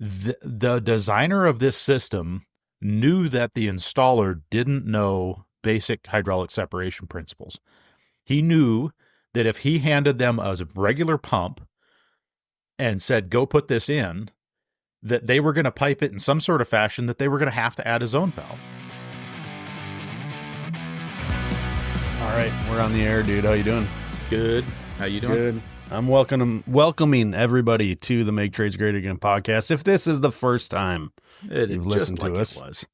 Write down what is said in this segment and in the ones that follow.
The designer of this system knew that the installer didn't know basic hydraulic separation principles. He knew that if he handed them a regular pump and said, go put this in, that they were going to pipe it in some sort of fashion, that they were going to have to add a zone valve. All right, we're on the air, dude. How you doing? Good. How you doing? Good. I'm welcoming everybody to the Make Trades Great Again podcast. If this is the first time you've listened to us. It was.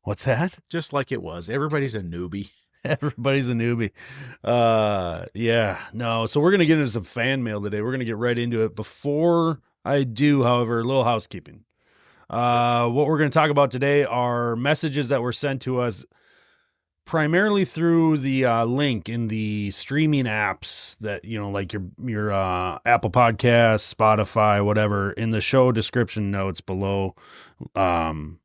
What's that? Just like it was. Everybody's a newbie. Everybody's a newbie. Yeah. No, so we're going to get into some fan mail today. We're going to get right into it. Before I do, however, a little housekeeping. What we're going to talk about today are messages that were sent to us primarily through the link in the streaming apps that, like your Apple Podcasts, Spotify, whatever, in the show description notes below, below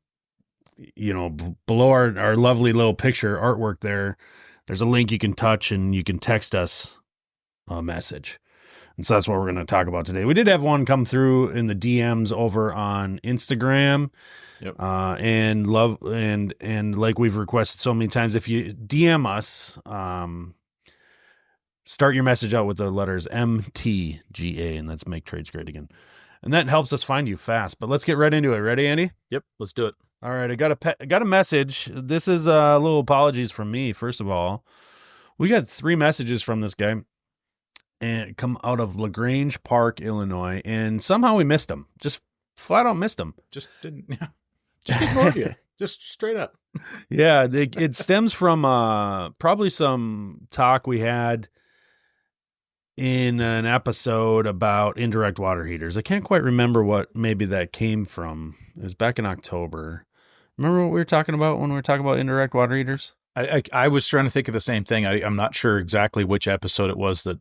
our lovely little picture artwork there's a link you can touch and you can text us a message. And so that's what we're going to talk about today. We did have one come through in the DMs over on Instagram. Yep. And like we've requested so many times, if you DM us, start your message out with the letters MTGA, and that's Make Trades Great Again. And that helps us find you fast. But let's get right into it. Ready, Andy? Yep. Let's do it. All right. I got a message. This is a little apologies from me. First of all, we got 3 messages from this guy and come out of LaGrange Park, Illinois. And somehow we missed him. Just flat out missed him. Just didn't. Yeah. Just ignored you. Just straight up. Yeah, it stems from probably some talk we had in an episode about indirect water heaters. I can't quite remember what maybe that came from. It was back in October. Remember what we were talking about when we were talking about indirect water heaters? I was trying to think of the same thing. I'm not sure exactly which episode it was that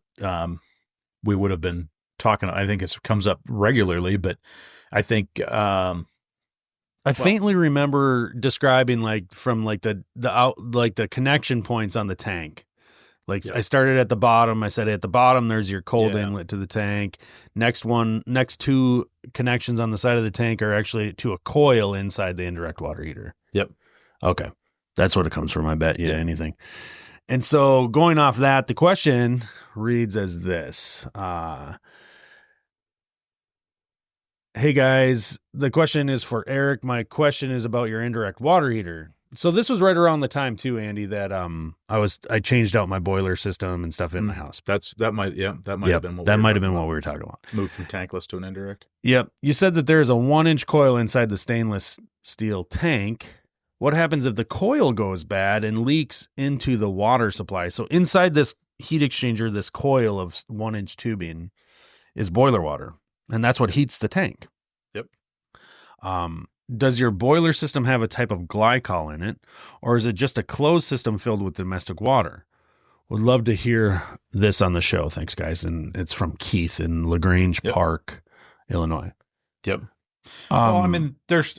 we would have been talking. I think it comes up regularly, but I think I faintly remember describing the connection points on the tank. Like, yeah. I started at the bottom. I said at the bottom, there's your cold inlet to the tank. Next 2 connections on the side of the tank are actually to a coil inside the indirect water heater. Yep. Okay. That's what it comes from. I bet you anything. And so going off that, the question reads as this, hey guys, the question is for Eric. My question is about your indirect water heater. So this was right around the time too, Andy, that I changed out my boiler system and stuff in my house. That might have been what we were talking about. Moved from tankless to an indirect. Yep. You said that there's a 1-inch coil inside the stainless steel tank. What happens if the coil goes bad and leaks into the water supply? So inside this heat exchanger, this coil of 1-inch tubing is boiler water. And that's what heats the tank. Yep. Does your boiler system have a type of glycol in it, or is it just a closed system filled with domestic water? Would love to hear this on the show. Thanks, guys. And it's from Keith in LaGrange Park, Illinois. Yep. Well, I mean, there's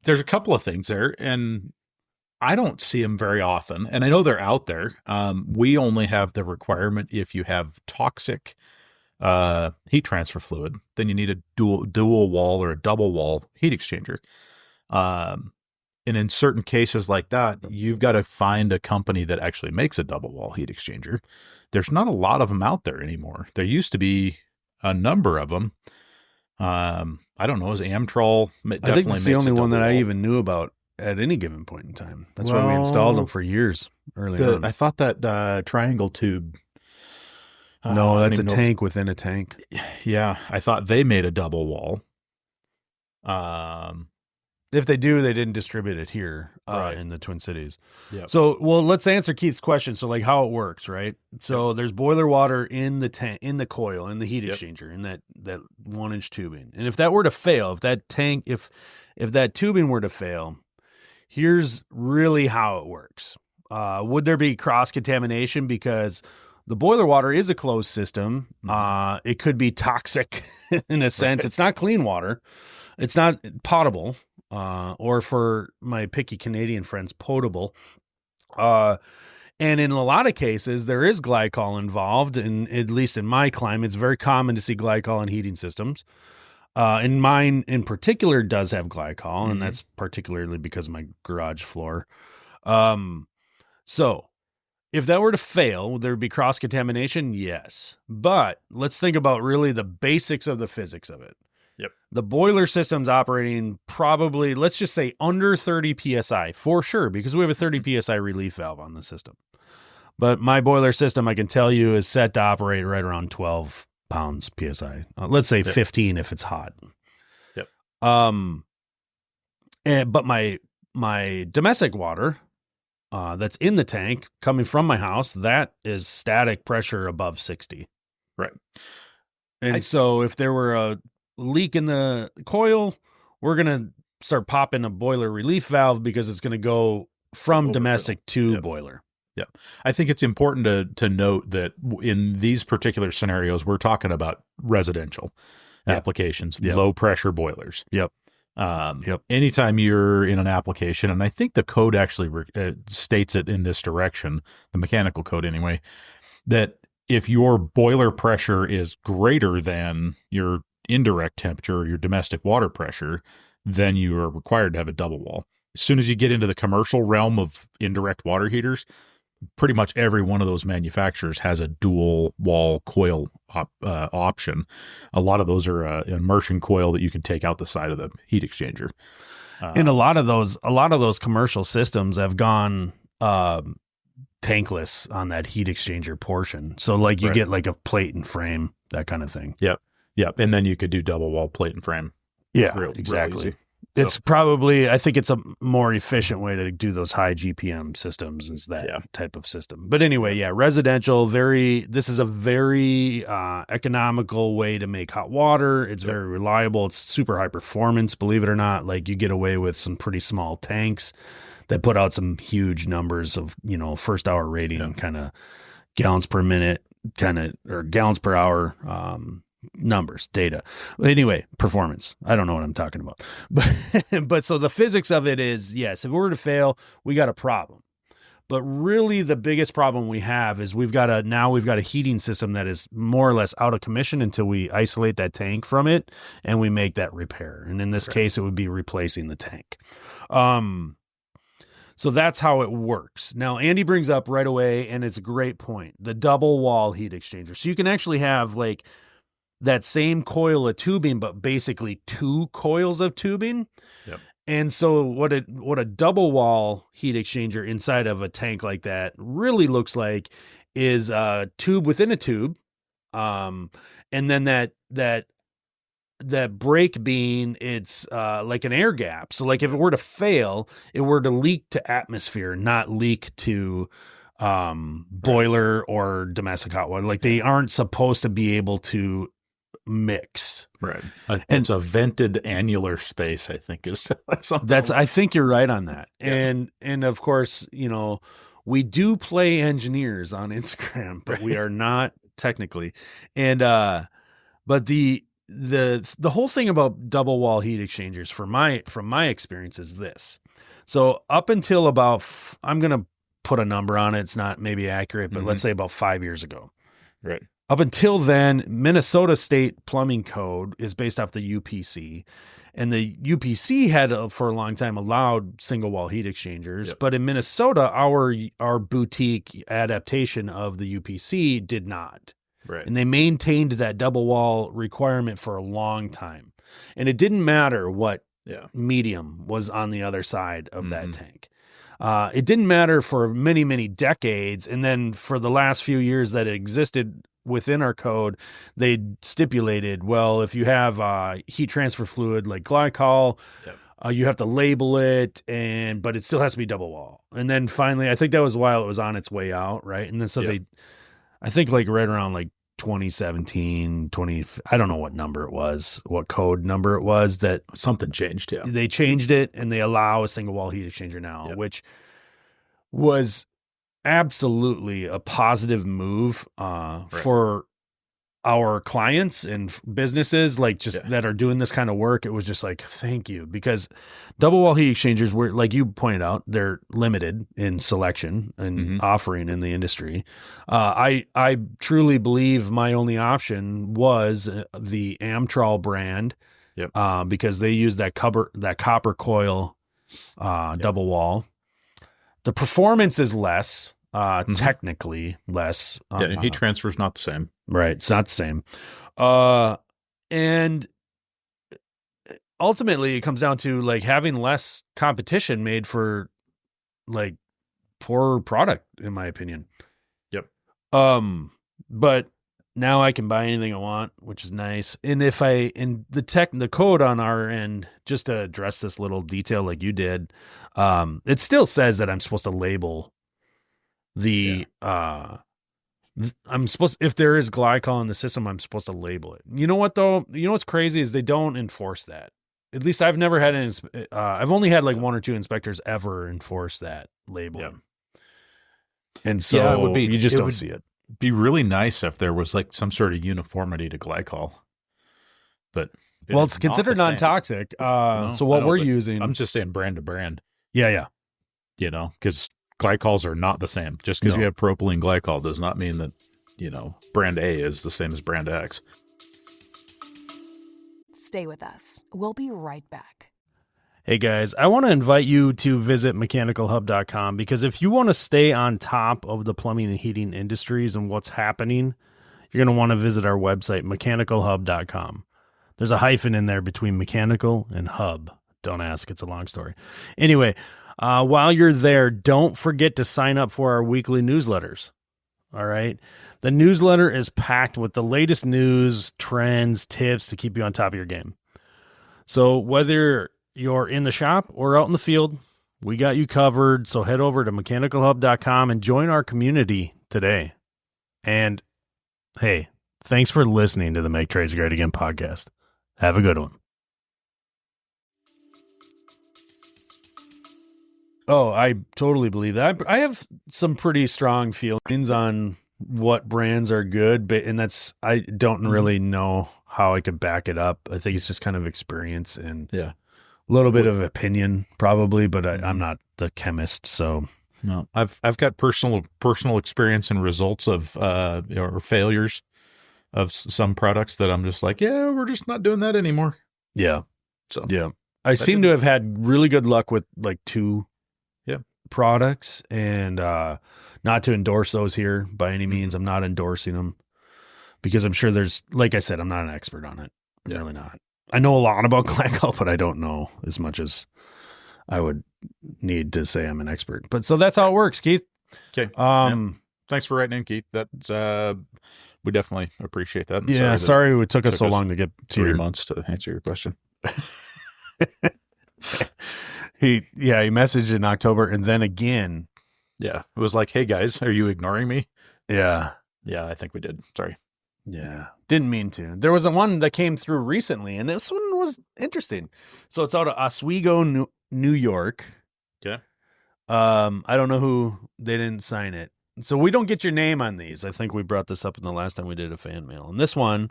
a couple of things there, and I don't see them very often. And I know they're out there. We only have the requirement if you have toxic heat transfer fluid, then you need a dual wall or a double wall heat exchanger. And in certain cases like that, you've got to find a company that actually makes a double wall heat exchanger. There's not a lot of them out there anymore. There used to be a number of them. I don't know, is Amtrol definitely I think it's the only one that wall. I even knew about at any given point in time. That's why we installed them for years early on. I thought that triangle tube. No, that's a tank within a tank. Yeah, I thought they made a double wall. If they do, they didn't distribute it here right. in the Twin Cities. Yep. So, well, let's answer Keith's question. So, like, how it works, right? So, there's boiler water in the tank, in the coil, in the heat exchanger, in that 1-inch tubing. And if that were to fail, if that tubing were to fail, here's really how it works. Would there be cross contamination because the boiler water is a closed system? It could be toxic in a sense. Right. It's not clean water. It's not potable, or for my picky Canadian friends, potable. And in a lot of cases, there is glycol involved. And at least in my climate, it's very common to see glycol in heating systems. And mine in particular does have glycol, and that's particularly because of my garage floor. So if that were to fail, would there be cross-contamination? Yes. But let's think about really the basics of the physics of it. Yep. The boiler system's operating probably, let's just say, under 30 PSI for sure, because we have a 30 PSI relief valve on the system. But my boiler system, I can tell you, is set to operate right around 12 pounds PSI. Let's say 15 if it's hot. Yep. But my domestic water that's in the tank coming from my house, that is static pressure above 60. Right. And so if there were a leak in the coil, we're going to start popping a boiler relief valve because it's going to go from domestic to boiler. Yeah. I think it's important to note that in these particular scenarios, we're talking about residential applications, low pressure boilers. Yep. Anytime you're in an application, and I think the code actually states it in this direction, the mechanical code anyway, that if your boiler pressure is greater than your indirect temperature or your domestic water pressure, then you are required to have a double wall. As soon as you get into the commercial realm of indirect water heaters, pretty much every one of those manufacturers has a dual wall coil option. A lot of those are an immersion coil that you can take out the side of the heat exchanger. And a lot of those commercial systems have gone tankless on that heat exchanger portion. So like you get like a plate and frame, that kind of thing. Yep. And then you could do double wall plate and frame. Yeah, exactly. It's probably, I think it's a more efficient way to do those high GPM systems is that type of system. But anyway, residential, this is a very economical way to make hot water. It's very reliable. It's super high performance, believe it or not. Like you get away with some pretty small tanks that put out some huge numbers of, first hour rating, kind of gallons per minute, or gallons per hour, numbers, data. Anyway, performance. I don't know what I'm talking about. But so the physics of it is, yes, if it were to fail, we got a problem. But really the biggest problem we have is we've got a heating system that is more or less out of commission until we isolate that tank from it and we make that repair. And in this case, it would be replacing the tank. So that's how it works. Now, Andy brings up right away, and it's a great point, the double wall heat exchanger. So you can actually have like that same coil of tubing, but basically two coils of tubing. Yep. And so what a double wall heat exchanger inside of a tank like that really looks like is a tube within a tube. And then that break being, it's like an air gap. So like if it were to fail, it were to leak to atmosphere, not leak to boiler or domestic hot water. Like they aren't supposed to be able to mix. Right. It's a vented annular space, I think is something. I think you're right on that. Yeah. And of course, we do play engineers on Instagram, but we are not technically. And but the whole thing about double wall heat exchangers from my experience is this. So up until about, I'm going to put a number on it. It's not maybe accurate, but let's say about 5 years ago. Right. Up until then, Minnesota State Plumbing Code is based off the UPC, and the UPC had for a long time allowed single wall heat exchangers. But in Minnesota, our boutique adaptation of the UPC did not. Right. And they maintained that double wall requirement for a long time. And it didn't matter what medium was on the other side of that tank. It didn't matter for many, many decades. And then for the last few years that it existed within our code, they stipulated, well, if you have heat transfer fluid like glycol, you have to label it, but it still has to be double wall. And then finally, I think that was while it was on its way out, right? And then so I think like right around like 2017, I don't know what number it was, what code number it was, that something changed. Yeah. They changed it and they allow a single wall heat exchanger now, which was absolutely a positive move for our clients and businesses like that are doing this kind of work. It was just like, thank you, because double wall heat exchangers were, like you pointed out, they're limited in selection and offering in the industry. I truly believe my only option was the Amtrol brand Yep. Because they use that copper coil double wall. The performance is less, technically less. Heat transfer is not the same. Right. It's not the same. And ultimately it comes down to like having less competition made for like poor product, in my opinion. Yep. But now I can buy anything I want, which is nice. And if the code on our end, just to address this little detail like you did, it still says that I'm supposed to label the, if there is glycol in the system, I'm supposed to label it. You know what though? You know what's crazy is they don't enforce that. At least I've never had I've only had like one or two inspectors ever enforce that labeling. Yeah. And so it would be, you just don't see it. Be really nice if there was like some sort of uniformity to glycol, but it's considered non-toxic. So what we're using, I'm just saying brand to brand. Yeah. You know, because glycols are not the same. Just because you have propylene glycol does not mean that, you know, brand A is the same as brand X. Stay with us. We'll be right back. Hey guys, I want to invite you to visit mechanicalhub.com because if you want to stay on top of the plumbing and heating industries and what's happening, you're going to want to visit our website, mechanicalhub.com. There's a hyphen in there between mechanical and hub. Don't ask, it's a long story. Anyway, while you're there, don't forget to sign up for our weekly newsletters. All right. The newsletter is packed with the latest news, trends, tips to keep you on top of your game. So whether you're in the shop or out in the field, we got you covered. So head over to mechanicalhub.com and join our community today. And hey, thanks for listening to the Make Trades Great Again podcast. Have a good one. Oh, I totally believe that. I have some pretty strong feelings on what brands are good, but I don't really know how I could back it up. I think it's just kind of experience and a little bit of opinion probably, but I'm not the chemist. So no, I've got personal experience and results of, or failures of some products that I'm just like, yeah, we're just not doing that anymore. Yeah. So I seem to have had really good luck with like two products, and not to endorse those here by any means. I'm not endorsing them because I'm sure there's, like I said, I'm not an expert on it. I'm really not. I know a lot about glycol, but I don't know as much as I would need to say I'm an expert. But so that's how it works, Keith. Okay. Thanks for writing in, Keith. That's we definitely appreciate that. And sorry it took us so long to get to 3 months to answer your question. He messaged in October and then again. Yeah. It was like, hey guys, are you ignoring me? Yeah. Yeah, I think we did. Sorry. Yeah. Didn't mean to. There was one that came through recently and this one was interesting. So it's out of Oswego, New York. Okay. I don't know who, they didn't sign it. So we don't get your name on these. I think we brought this up in the last time we did a fan mail. And this one,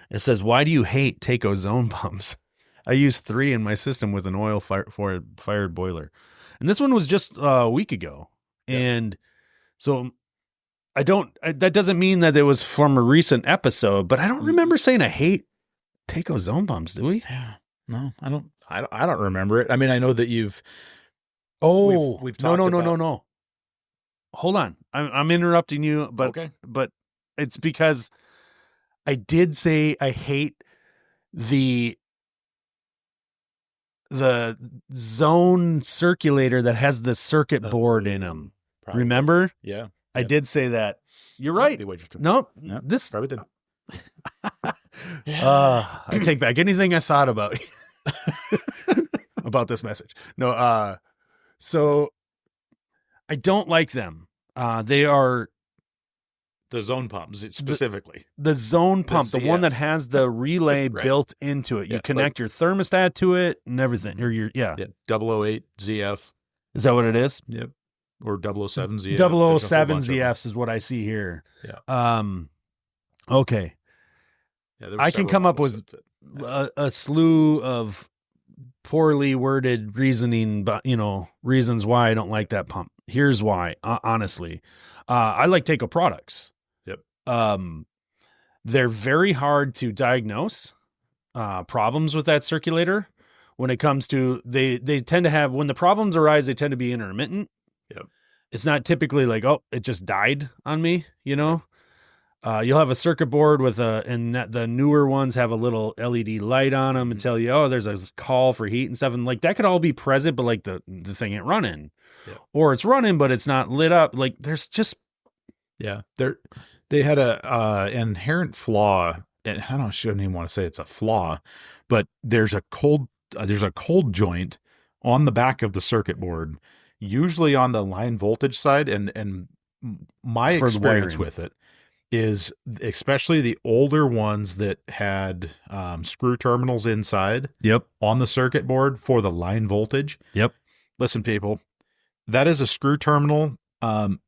it says, why do you hate Taco zone pumps? I use 3 in my system with an oil fired boiler. And this one was just a week ago. Yeah. And so that doesn't mean that it was from a recent episode, but I don't remember saying I hate Taco zone pumps, do we? Yeah. No, I don't remember it. I mean, I know that we've talked about. No. Hold on. I'm interrupting you, but okay. But it's because I did say I hate the zone circulator that has the circuit board in them. Probably. Remember? Yeah. I did say that. You're right. No, this probably did. I take back anything I thought about this message. No, so I don't like them. They are the zone pumps specifically. The zone pump, the one that has the relay right. built into it. You connect your thermostat to it and everything. Or your 008 ZF. Is that what it is? Yep. Or 007 ZF. 007 ZFs is what I see here. Yeah. Okay. Yeah, I can come up with a slew of poorly worded reasoning, but reasons why I don't like that pump. Here's why. Honestly, I like Taco products. Yep. They're very hard to diagnose. problems with that circulator when it comes to they tend to have, when the problems arise, they tend to be intermittent. Yep. It's not typically like, oh, it just died on me, you know. You'll have a circuit board with the newer ones have a little LED light on them and tell you, oh, there's a call for heat and stuff. And like that could all be present, but like the thing ain't running, or it's running, but it's not lit up. Like there's just, they had a inherent flaw, and shouldn't even want to say it's a flaw, but there's a cold joint on the back of the circuit board, usually on the line voltage side. And my experience with it is, especially the older ones that had screw terminals inside on the circuit board for the line voltage. Listen, people, that is a screw terminal.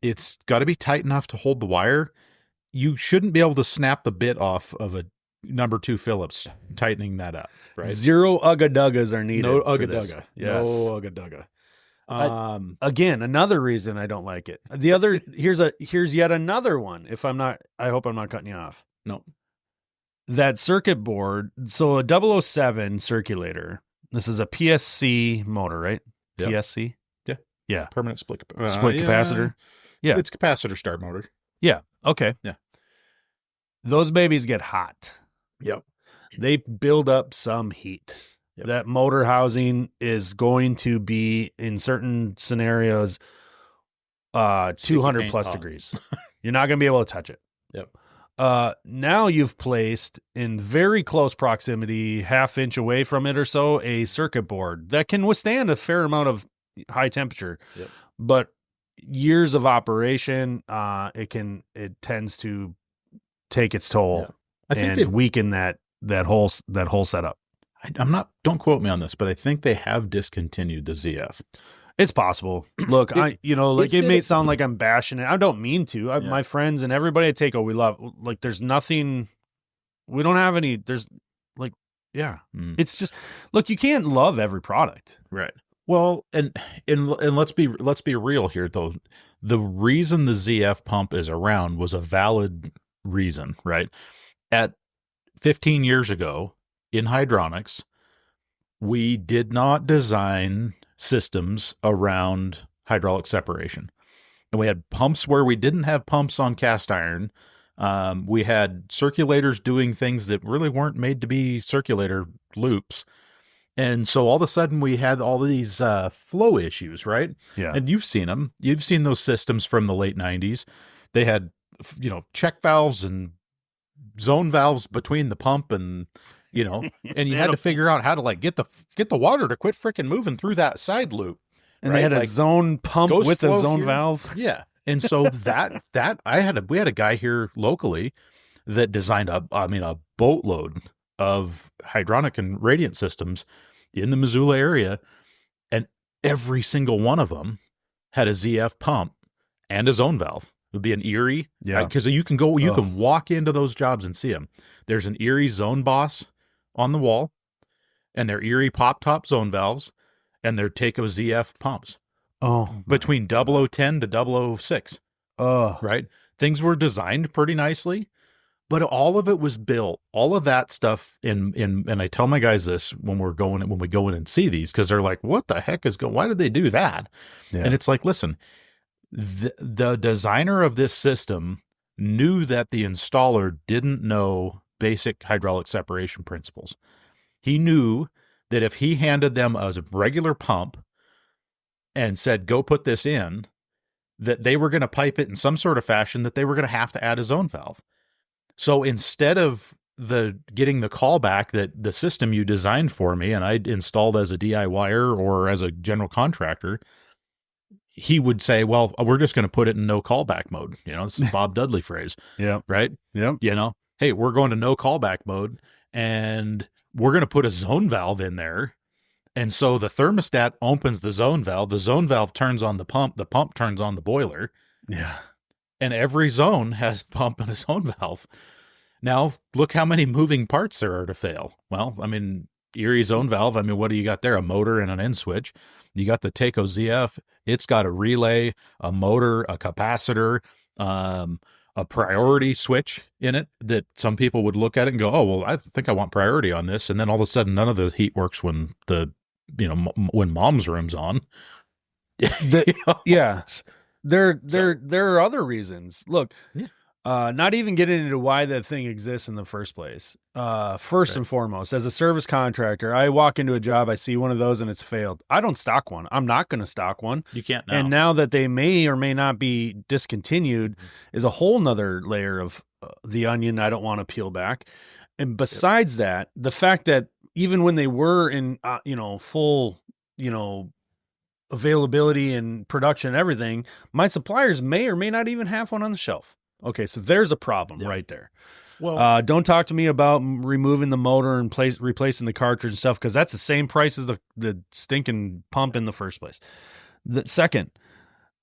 It's got to be tight enough to hold the wire. You shouldn't be able to snap the bit off of a number 2 Phillips tightening that up, right? Zero ugga-duggas are needed. No ugga-dugga. Yes. No ugga-dugga. Again, another reason I don't like it. The other, here's yet another one. I hope I'm not cutting you off. No. That circuit board, so a 007 circulator. This is a PSC motor, right? Yep. PSC? Yeah. Permanent split capacitor. Yeah. It's capacitor start motor. Yeah. Okay. Yeah. Those babies get hot. Yep. They build up some heat. Yep. That motor housing is going to be, in certain scenarios, 200 plus degrees. You're not going to be able to touch it. Yep. Now you've placed in very close proximity, half-inch away from it or so, a circuit board that can withstand a fair amount of high temperature. Yep. But years of operation, it tends to take its toll and weaken that whole setup. Don't quote me on this, but I think they have discontinued the ZF. It's possible. Look, it may sound like I'm bashing it. I don't mean to. My friends and everybody at Takeo, we love, like, there's nothing, we don't have any, there's like, it's just, look, you can't love every product. Right. Well, and let's be real here though. The reason the ZF pump is around was a valid reason, right? At 15 years ago in hydronics, we did not design systems around hydraulic separation. And we had pumps where we didn't have pumps on cast iron. We had circulators doing things that really weren't made to be circulator loops. And so all of a sudden we had all these flow issues, right? Yeah. And you've seen them. You've seen those systems from the late 90s. They had, check valves and zone valves between the pump and, and you had to figure out how to like get the water to quit freaking moving through that side loop. And they had a zone pump with a zone valve. Yeah. And so we had a guy here locally that designed a boatload of hydronic and radiant systems in the Missoula area, and every single one of them had a ZF pump and a zone valve. It would be an Erie, because you can walk into those jobs and see them. There's an Erie Zone Boss on the wall, and their Erie pop top zone valves, and their Takeo ZF pumps. Between 0010 to 006. Right? Things were designed pretty nicely, but all of it was built. All of that stuff and I tell my guys this when we go in and see these, because they're like, what the heck why did they do that? Yeah. And it's like, listen, the designer of this system knew that the installer didn't know basic hydraulic separation principles. He knew that if he handed them a regular pump and said, go put this in, that they were going to pipe it in some sort of fashion, that they were going to have to add a zone valve. So instead of getting the callback that the system you designed for me and I installed as a DIYer or as a general contractor, he would say, well, we're just going to put it in no callback mode. This is Bob Dudley phrase. Yeah. Right. Yeah. Hey, we're going to no callback mode and we're going to put a zone valve in there. And so the thermostat opens the zone valve turns on the pump turns on the boiler. Yeah. And every zone has a pump and a zone valve. Now, look how many moving parts there are to fail. Well, Erie zone valve, what do you got there? A motor and an end switch. You got the Takeo ZF. It's got a relay, a motor, a capacitor, a a priority switch in it that some people would look at it and go, oh, well, I think I want priority on this. And then all of a sudden, none of the heat works when when mom's room's on. Yes. There are other reasons. Look, not even getting into why that thing exists in the first place. First and foremost, as a service contractor, I walk into a job, I see one of those and it's failed. I don't stock one. I'm not going to stock one. You can't now. And now that they may or may not be discontinued is a whole nother layer of the onion I don't want to peel back. And besides that, the fact that even when they were in, full, availability and production and everything, my suppliers may or may not even have one on the shelf. Okay, so there's a problem right there. Well, don't talk to me about removing the motor and replacing the cartridge and stuff, because that's the same price as the stinking pump in the first place. The second,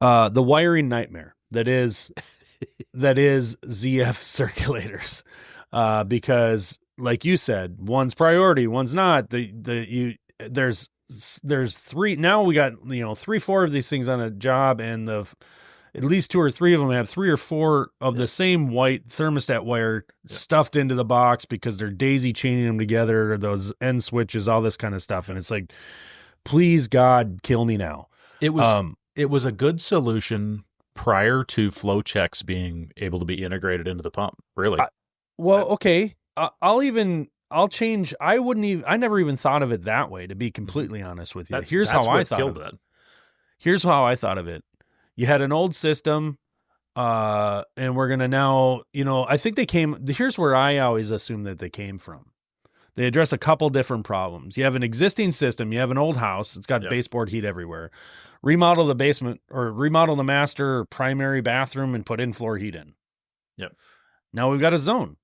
the wiring nightmare that is ZF circulators, because like you said, one's priority, one's not. There's three now. We got 3-4 of these things on a job, and at least 2 or 3 of them have 3 or 4 of the same white thermostat wire stuffed into the box because they're daisy chaining them together, or those end switches, all this kind of stuff. And it's like, please God, kill me now. It was a good solution prior to flow checks being able to be integrated into the pump. Really? Okay. I'll change. I never even thought of it that way, to be completely honest with you. Here's how I thought of it. Here's how I thought of it. You had an old system, and we're going to now, I think here's where I always assume that they came from. They address a couple different problems. You have an existing system. You have an old house. It's got baseboard heat everywhere. Remodel the basement, or remodel the master or primary bathroom, and put in-floor heat in. Yep. Now we've got a zone.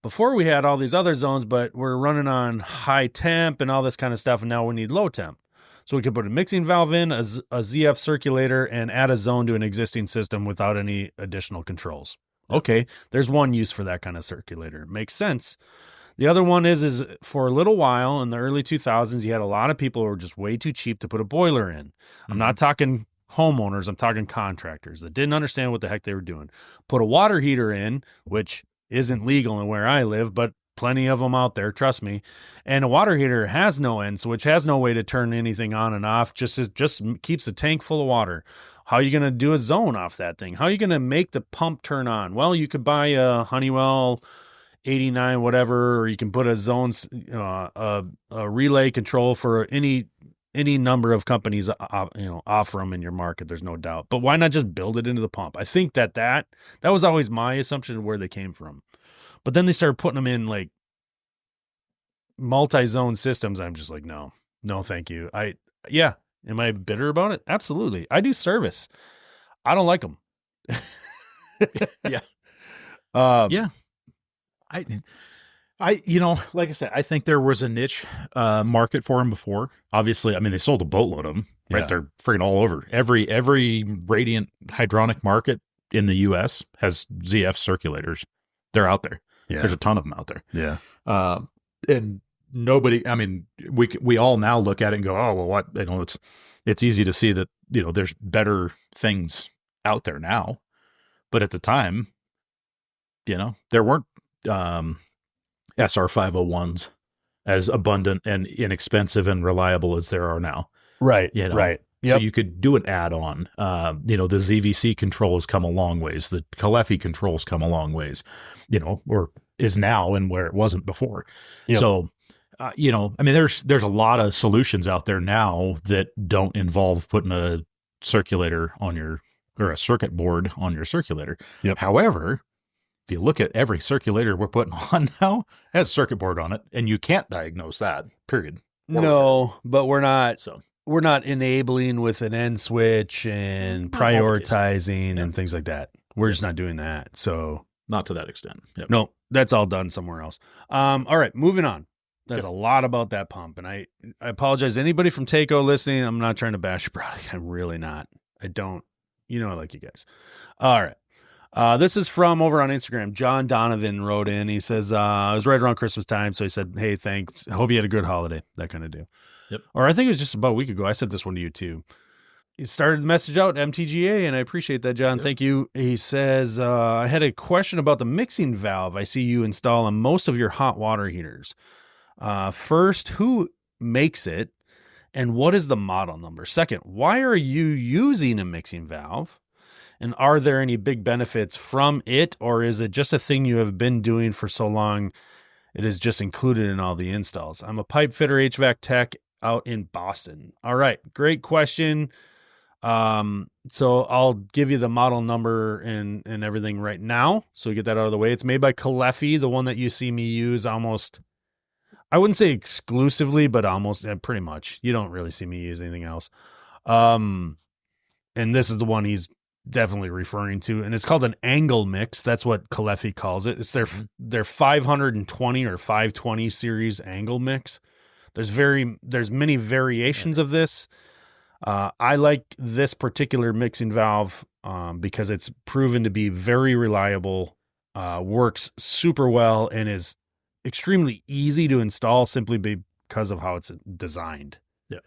Before we had all these other zones, but we're running on high temp and all this kind of stuff, and now we need low temp. So we could put a mixing valve in, a ZF circulator, and add a zone to an existing system without any additional controls. Okay, there's one use for that kind of circulator. Makes sense. The other one is for a little while in the early 2000s, you had a lot of people who were just way too cheap to put a boiler in. Mm-hmm. I'm not talking homeowners. I'm talking contractors that didn't understand what the heck they were doing. Put a water heater in, which isn't legal in where I live, but plenty of them out there, trust me. And a water heater has no end switch, has no way to turn anything on and off, just keeps the tank full of water. How are you going to do a zone off that thing? How are you going to make the pump turn on? Well, you could buy a Honeywell 89 whatever, or you can put a zones, a relay control for any number of companies, offer them in your market. There's no doubt. But why not just build it into the pump? I think that was always my assumption of where they came from. But then they started putting them in like multi-zone systems. I'm just like, no, thank you. Am I bitter about it? Absolutely. I do service. I don't like them. Yeah. I like I said, I think there was a niche market for them before. Obviously, I mean, they sold a boatload of them, right? They're freaking all over. Every radiant hydronic market in the U.S. has ZF circulators. They're out there. Yeah. There's a ton of them out there. Yeah. And nobody, I mean, we all now look at it and go, oh, well, what, it's easy to see that, there's better things out there now. But at the time, there weren't SR501s as abundant and inexpensive and reliable as there are now. Right. Right. Yep. So you could do an add-on. The ZVC controls come a long ways. The Calefi controls come a long ways, or is now and where it wasn't before. Yep. So, I mean, there's a lot of solutions out there now that don't involve putting a circulator or a circuit board on your circulator. Yep. However, if you look at every circulator we're putting on now, it has a circuit board on it, and you can't diagnose that, period. No, but we're not. So. We're not enabling with an end switch and prioritizing and things like that. We're just not doing that. So not to that extent. Yep. No, that's all done somewhere else. All right, moving on. There's a lot about that pump. And I apologize. Anybody from Takeo listening, I'm not trying to bash your product. I'm really not. I don't, I like you guys. All right. This is from over on Instagram. John Donovan wrote in. He says, it was right around Christmas time. So he said, hey, thanks. Hope you had a good holiday. That kind of deal. Yep. Or I think it was just about a week ago. I sent this one to you too. he started the message out, MTGA, and I appreciate that, John. Yep. Thank you. He says, I had a question about the mixing valve I see you install on most of your hot water heaters. First, who makes it, and what is the model number? Second, why are you using a mixing valve? And are there any big benefits from it, or is it just a thing you have been doing for so long it is just included in all the installs? I'm a pipe fitter HVAC tech out in Boston. All right, great question. So I'll give you the model number and everything right now, so we get that out of the way. It's made by Caleffi, the one that you see me use almost, I wouldn't say exclusively, but almost, pretty much. You don't really see me use anything else. And this is the one he's definitely referring to, and it's called an angle mix. That's what Caleffi calls it. It's their 520 or 520 series angle mix. There's many variations of this. I like this particular mixing valve because it's proven to be very reliable, works super well, and is extremely easy to install simply because of how it's designed. Yeah.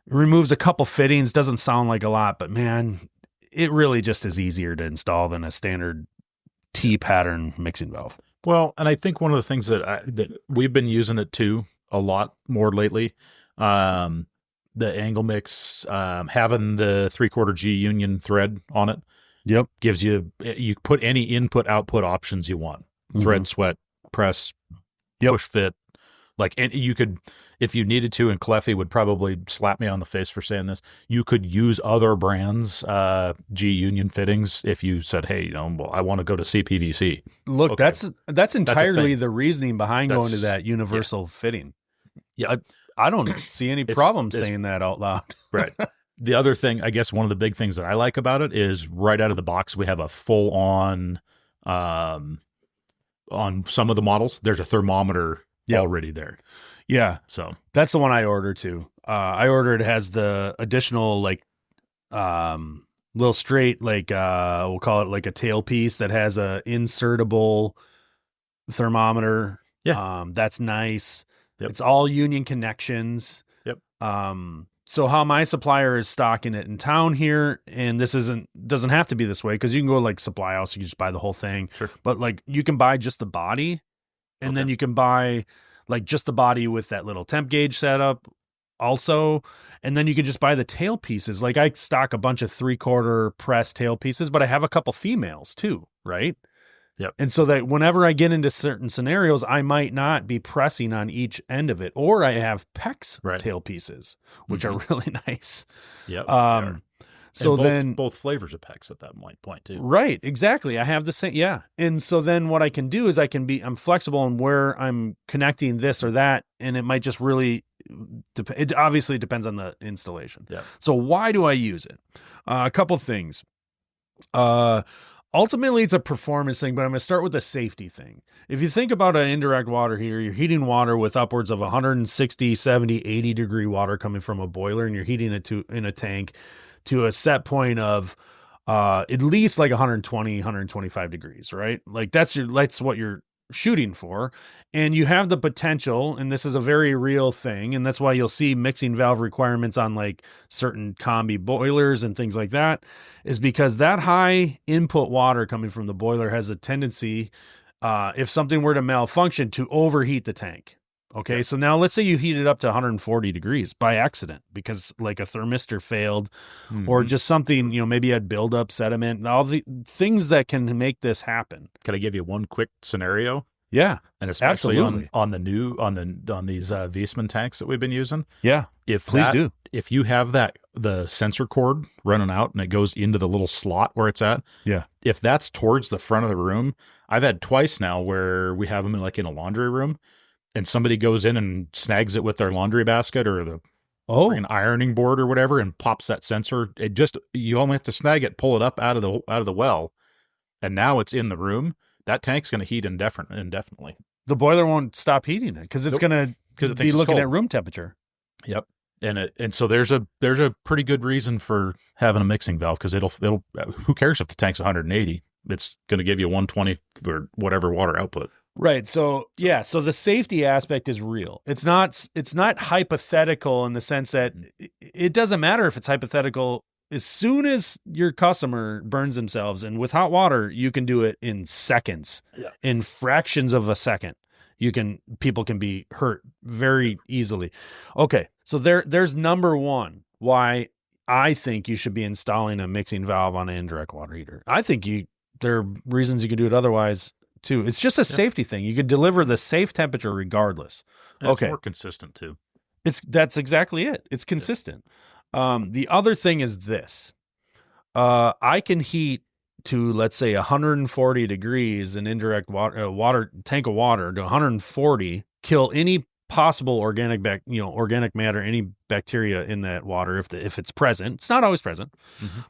It removes a couple fittings, doesn't sound like a lot, but man, it really just is easier to install than a standard T-pattern mixing valve. Well, and I think one of the things that we've been using it too a lot more lately, the angle mix, having the 3/4 G union thread on it, Yep, gives you put any input output options you want: thread, sweat, press, push fit. Like, and you could, if you needed to, and Caleffi would probably slap me on the face for saying this, you could use other brands' G union fittings if you said, hey, well, I want to go to CPVC. Look, Okay. that's entirely thing. the reasoning behind going to that universal fitting. Yeah. I don't see any problem saying that out loud. Right. The other thing, I guess one of the big things that I like about it is right out of the box, we have a full on some of the models, there's a thermometer already there. Yeah. So that's the one I ordered too. I ordered, it has the additional little straight, we'll call it like a tailpiece that has a insertable thermometer. Yeah. That's nice. Yep. It's all union connections. Yep. So how my supplier is stocking it in town here, and this doesn't have to be this way, because you can go like Supply House, you can just buy the whole thing. Sure. But like you can buy just the body, and then you can buy like just the body with that little temp gauge setup also, and then you can just buy the tail pieces. Like I stock a bunch of 3/4 press tail pieces, but I have a couple females too, right? Yep. And so that whenever I get into certain scenarios, I might not be pressing on each end of it, or I have PEX tail pieces, which are really nice. Yeah. So then both flavors of PEX at that point too. Right. Exactly. I have the same. Yeah. And so then what I can do is I'm flexible in where I'm connecting this or that. And it might just really, it obviously depends on the installation. Yeah. So why do I use it? A couple things. Ultimately, it's a performance thing, but I'm going to start with a safety thing. If you think about an indirect water heater, you're heating water with upwards of 160, 70, 80 degree water coming from a boiler, and you're heating it in a tank to a set point of at least like 120, 125 degrees, right? Like that's what you're shooting for. And you have the potential, and this is a very real thing, and that's why you'll see mixing valve requirements on like certain combi boilers and things like that, is because that high input water coming from the boiler has a tendency, if something were to malfunction, to overheat the tank. Okay. So now let's say you heat it up to 140 degrees by accident because like a thermistor failed or just something, maybe you had buildup sediment and all the things that can make this happen. Can I give you one quick scenario? Yeah. And especially absolutely. on these Viessmann tanks that we've been using. Yeah. Please do. If you have the sensor cord running out and it goes into the little slot where it's at. Yeah. If that's towards the front of the room, I've had twice now where we have them in a laundry room, and somebody goes in and snags it with their laundry basket or an ironing board or whatever and pops that sensor. You only have to snag it, pull it up out of the well, and now it's in the room. That tank's going to heat indefinitely. The boiler won't stop heating it because it's going to be looking at room temperature. Yep. And so there's a pretty good reason for having a mixing valve, because it'll who cares if the tank's 180? It's going to give you 120 or whatever water output. Right. So so the safety aspect is real. It's not hypothetical in the sense that it doesn't matter if it's hypothetical as soon as your customer burns themselves, and with hot water, you can do it in seconds, in fractions of a second. People can be hurt very easily. Okay. So there's number one, why I think you should be installing a mixing valve on an indirect water heater. I think there are reasons you could do it otherwise too. It's just a safety thing. You could deliver the safe temperature regardless. And it's more consistent too. That's exactly it. It's consistent. The other thing is this. I can heat to, let's say, 140 degrees an indirect water tank of water to 140, kill any possible organic matter, any bacteria in that water if it's present. It's not always present,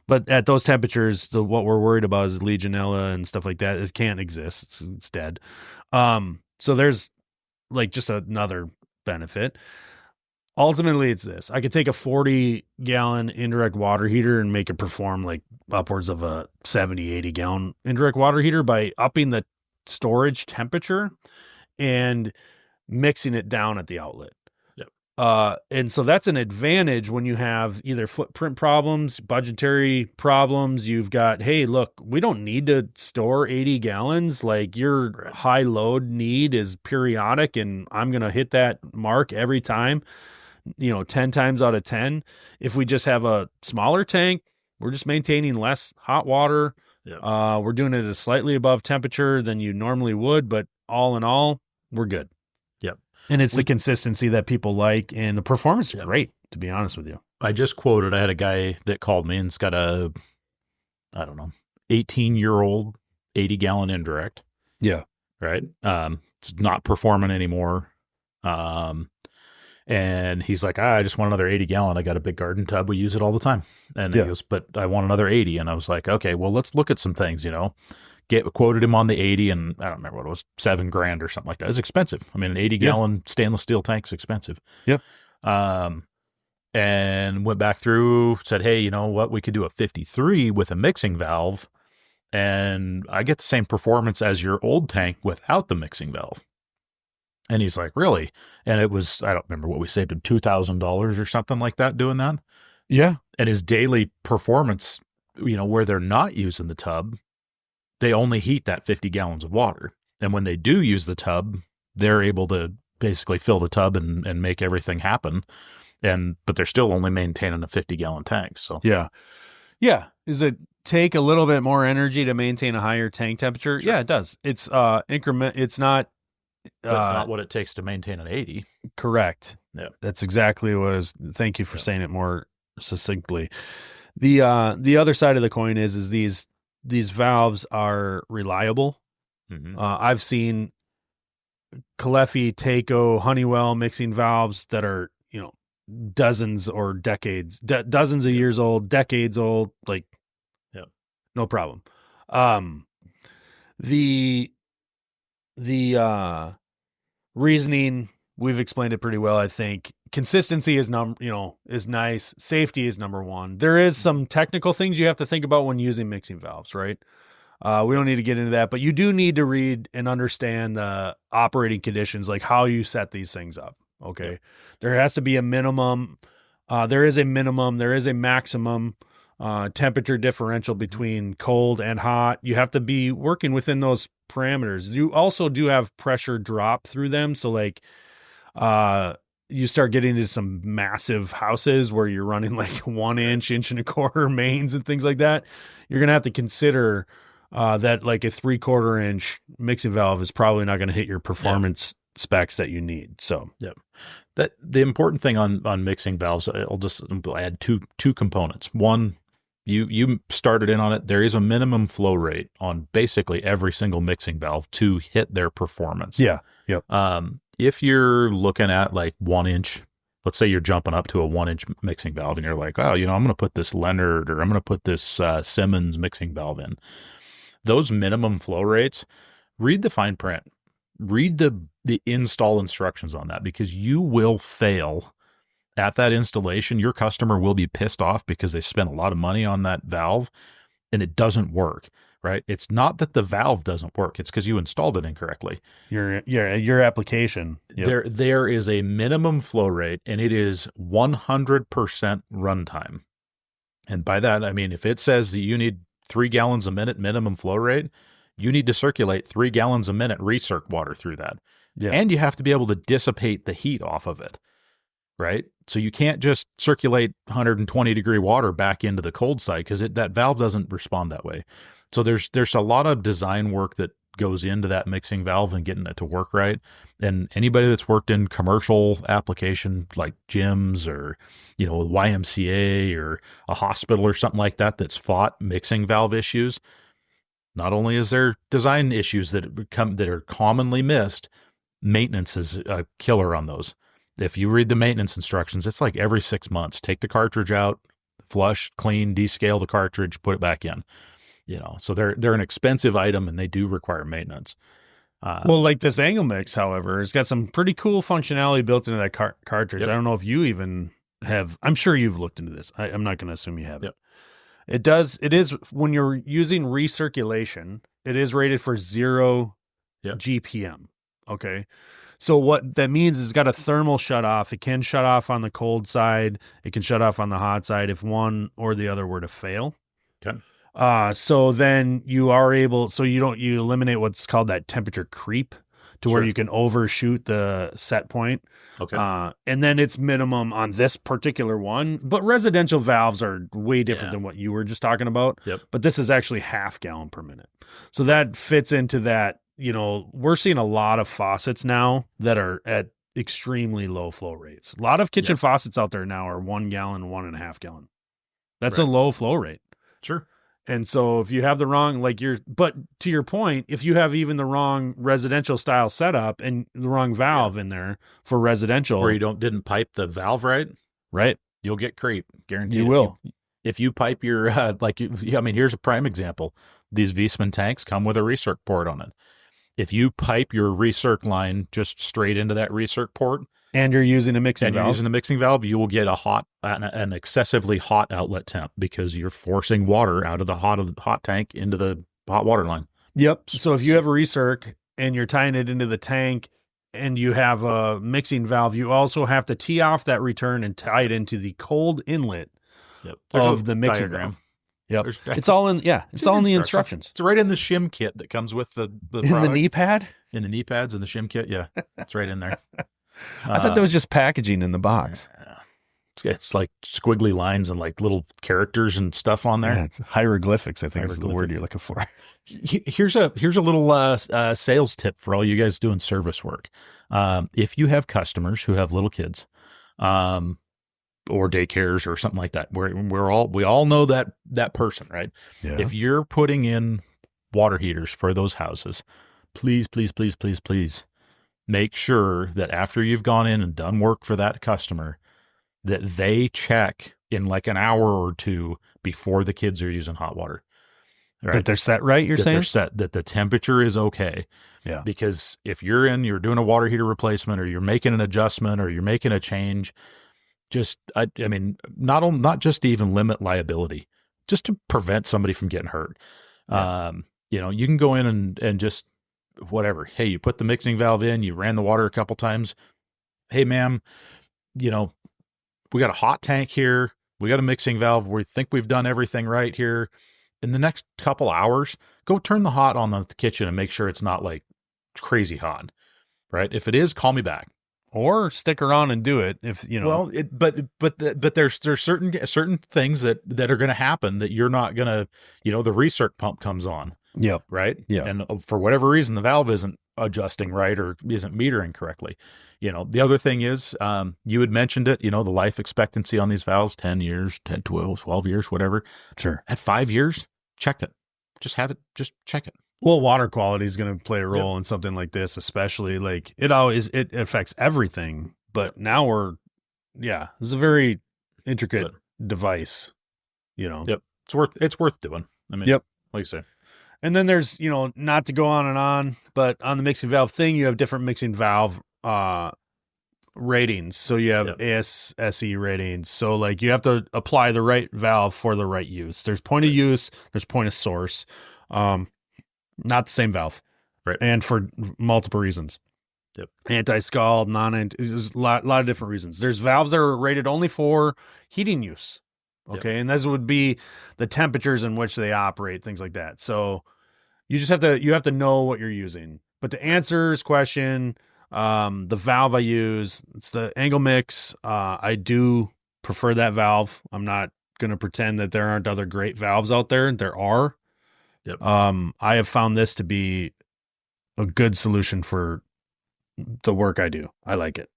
but at those temperatures, what we're worried about is Legionella and stuff like that. It can't exist. It's dead. So there's like just another benefit. Ultimately, it's this. I could take a 40-gallon indirect water heater and make it perform like upwards of a 70, 80-gallon indirect water heater by upping the storage temperature and mixing it down at the outlet. And so that's an advantage when you have either footprint problems, budgetary problems. You've got, hey, look, we don't need to store 80 gallons. Like your high load need is periodic, and I'm going to hit that mark every time, 10 times out of 10. If we just have a smaller tank, we're just maintaining less hot water. We're doing it at slightly above temperature than you normally would, but all in all, we're good. And it's the consistency that people like, and the performance is great, to be honest with you. I had a guy that called me and it's got 18-year-old 80-gallon indirect. Yeah. Right. It's not performing anymore. And he's like, I just want another 80-gallon. I got a big garden tub. We use it all the time. And he goes, but I want another 80. And I was like, okay, well, let's look at some things, quoted him on the 80, and I don't remember what it was, $7,000 or something like that. It's expensive. I mean, an 80-gallon stainless steel tank is expensive. Yep. And went back through, said, hey, you know what? We could do a 53 with a mixing valve, and I get the same performance as your old tank without the mixing valve. And he's like, really? And it was, I don't remember what we saved him, $2,000 or something like that doing that. Yeah. And his daily performance, where they're not using the tub, they only heat that 50 gallons of water. And when they do use the tub, they're able to basically fill the tub and make everything happen. But they're still only maintaining a 50-gallon tank. So yeah. Does it take a little bit more energy to maintain a higher tank temperature? Sure. Yeah, it does. It's increment. It's not, not what it takes to maintain an 80. Correct. Yeah. That's exactly what I was. Thank you for saying it more succinctly. The other side of the coin is these valves are reliable. I've seen Caleffi, Taco, Honeywell mixing valves that are, dozens or decades, dozens of years old, decades old, like, no problem. The reasoning, we've explained it pretty well. I think consistency is is nice. Safety is number one. There is some technical things you have to think about when using mixing valves, right? We don't need to get into that, but you do need to read and understand the operating conditions, like how you set these things up. Okay. Yep. There has to be a minimum. There is a minimum. There is a maximum temperature differential between cold and hot. You have to be working within those parameters. You also do have pressure drop through them. So like, you start getting into some massive houses where you're running like 1 inch and a quarter mains and things like that. You're going to have to consider that like a 3/4 inch mixing valve is probably not going to hit your performance specs that you need. So, that the important thing on mixing valves, I'll add two components. One, you started in on it. There is a minimum flow rate on basically every single mixing valve to hit their performance. Yeah. Yep. If you're looking at like 1 inch, let's say you're jumping up to a 1 inch mixing valve and you're like, oh, I'm going to put this Leonard or I'm going to put this Simmons mixing valve in. Those minimum flow rates, read the fine print, read the install instructions on that, because you will fail at that installation. Your customer will be pissed off because they spent a lot of money on that valve and it doesn't work. Right? It's not that the valve doesn't work. It's because you installed it incorrectly. Your application. Yep. There is a minimum flow rate, and it is 100% runtime. And by that, I mean, if it says that you need 3 gallons a minute minimum flow rate, you need to circulate 3 gallons a minute recirc water through that. Yeah. And you have to be able to dissipate the heat off of it, right? So you can't just circulate 120 degree water back into the cold side because that valve doesn't respond that way. So there's a lot of design work that goes into that mixing valve and getting it to work right. And anybody that's worked in commercial application like gyms or, YMCA or a hospital or something like that that's fought mixing valve issues, not only is there design issues that are commonly missed, maintenance is a killer on those. If you read the maintenance instructions, it's like every 6 months, take the cartridge out, flush, clean, descale the cartridge, put it back in. So they're an expensive item and they do require maintenance. Well, like this Angle Mix, however, it's got some pretty cool functionality built into that cartridge. Yep. I don't know if you even have. I'm sure you've looked into this. I'm not going to assume you have. Yep. It is when you're using recirculation, it is rated for 0 GPM. Okay. So what that means is it's got a thermal shut off. It can shut off on the cold side. It can shut off on the hot side if one or the other were to fail. Okay. So then you eliminate what's called that temperature creep to where you can overshoot the set point. Okay. And then it's minimum on this particular one, but residential valves are way different than what you were just talking about. Yep. But this is actually 0.5 gallon per minute. So that fits into that, we're seeing a lot of faucets now that are at extremely low flow rates. A lot of kitchen faucets out there now are 1 gallon, 1.5 gallon. That's a low flow rate. Sure. And so if you have the wrong, but to your point, if you have even the wrong residential style setup and the wrong valve in there for residential, or you didn't pipe the valve right, you'll get creep. Guaranteed. You will. If you pipe your, here's a prime example. These Viessmann tanks come with a recirc port on it. If you pipe your recirc line just straight into that recirc port, and you're using a mixing valve, you will get an excessively hot outlet temp because you're forcing water out of the hot tank into the hot water line. Yep. So if you have a recirc and you're tying it into the tank and you have a mixing valve, you also have to tee off that return and tie it into the cold inlet of the mixing valve. Yep. It's all in the instructions. It's right in the shim kit that comes with the in the knee pad? In the knee pads and the shim kit. Yeah. It's right in there. I thought that was just packaging in the box. It's like squiggly lines and like little characters and stuff on there. Yeah, it's hieroglyphics, I think is the word you're looking for. Here's a little sales tip for all you guys doing service work. If you have customers who have little kids, or daycares or something like that, we all know that person, right? Yeah. If you're putting in water heaters for those houses, please make sure that after you've gone in and done work for that customer, that they check in like an hour or two before the kids are using hot water. Right? That they're set right, you're saying? They're set, that the temperature is okay. Yeah. Because if you're doing a water heater replacement or you're making an adjustment or you're making a change, not just to even limit liability, just to prevent somebody from getting hurt. Yeah. You can go in and just whatever. Hey, you put the mixing valve in, you ran the water a couple times. Hey, ma'am, we got a hot tank here. We got a mixing valve. We think we've done everything right here. In the next couple hours, go turn the hot on the kitchen and make sure it's not like crazy hot, right? If it is, call me back. Or stick around and do it if Well, but there's certain things that are going to happen that you're not going to, the recirc pump comes on. Yep. Right. Yeah. And for whatever reason, the valve isn't adjusting right or isn't metering correctly. The other thing is, you had mentioned it, the life expectancy on these valves, 10 years, 10, 12 years, whatever. Sure. At 5 years, check it. Just check it. Well, water quality is going to play a role in something like this, especially like it affects everything. But now this is a very intricate device, Yep. It's worth doing. I mean, yep. Like you say. And then there's, not to go on and on, but on the mixing valve thing, you have different mixing valve ratings. So you have ASSE ratings. So like you have to apply the right valve for the right use. There's point of use, there's point of source. Not the same valve. Right. And for multiple reasons. Yep. Anti-scald, there's a lot of different reasons. There's valves that are rated only for heating use. Okay. And this would be the temperatures in which they operate, things like that. So you just have to know what you're using. But to answer his question, the valve I use, it's the Angle Mix. I do prefer that valve. I'm not going to pretend that there aren't other great valves out there. There are. Yep. I have found this to be a good solution for the work I do. I like it.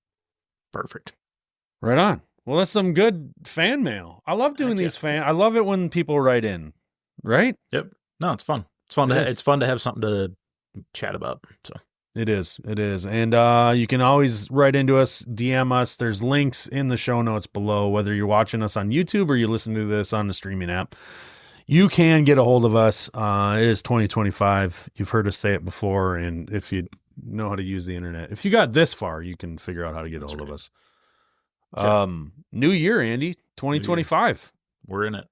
Perfect. Right on. Well, that's some good fan mail. I love doing these I love it when people write in. Right? Yep. No, it's fun. It's fun. It's fun to have something to chat about. So it is. It is. And you can always write into us, DM us. There's links in the show notes below, whether you're watching us on YouTube or you're listening to this on the streaming app. You can get a hold of us. It is 2025. You've heard us say it before. And if you know how to use the internet, if you got this far, you can figure out how to get a hold of us. New year, Andy, 2025. We're in it.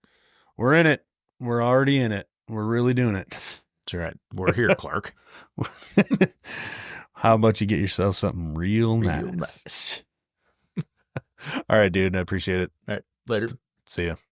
We're in it. We're already in it. We're really doing it. That's right. We're here, Clark. How about you get yourself something real nice? All right, dude. I appreciate it. All right. Later. See ya.